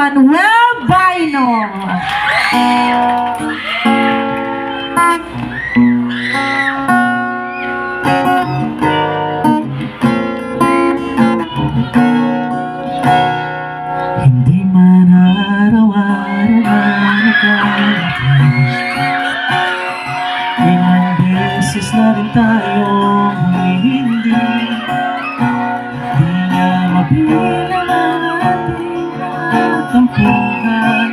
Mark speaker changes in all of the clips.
Speaker 1: Manuel Baino.
Speaker 2: Hindi man araw-araw na nagkakita, ilang beses na rin tayong humihindi. Di nga mabilang ang ating tampuhan,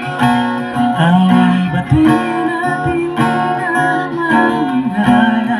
Speaker 2: away bati natin na mamihaya.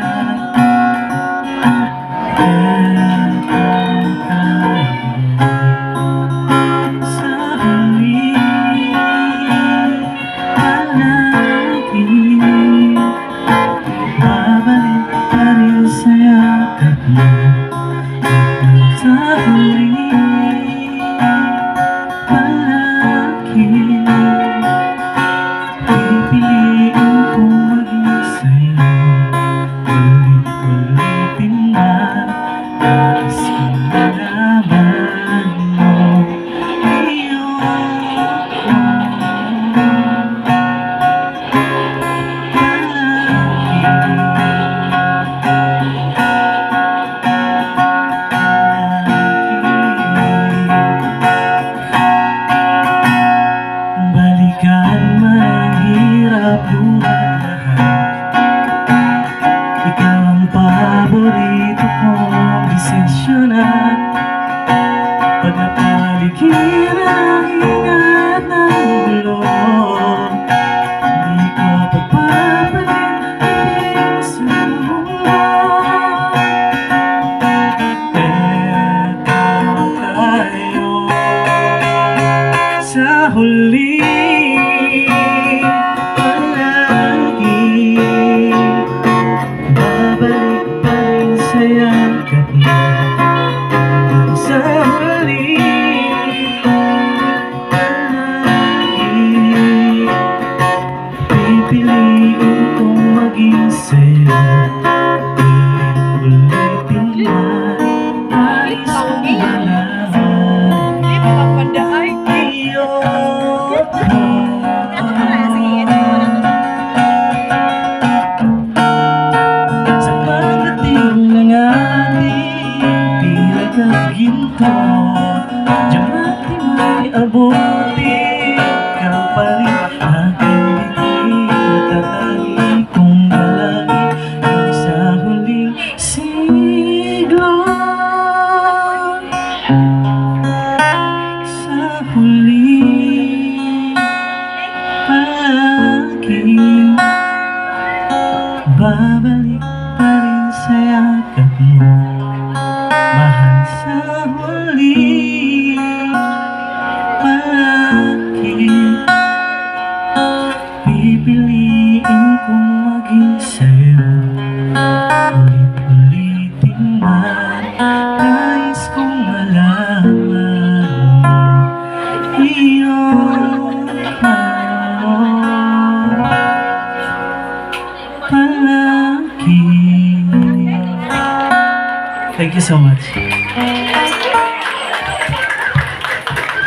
Speaker 2: Balikan man ang hirap buhat lahat, ikaw ang paborito kong desisyonan. Pag napaligiran ang ingat ng gulo, di ko pagpapalit ang sa mundo. Eto tayo sa huli, palagi babalik pa rin sa yakap mo. Sa huli, palagi pipiliin kong maging sa'yo. Ulit-ulitin man, nais kong malaman iyo. Sa pagdating ng ating pilag at ginto, diyan natin may abuti. Ikaw pa rin aking bituin at tatagi kong malagi hanggang sa huling siglo. Sa huli, palagi babalik pa rin sa yakap mo, mahal. Sa huli, palagi pipiliin kong maging sa'yo. Ulit-ulitin man, nais kong malaman iyo. Palagi. Thank you so much.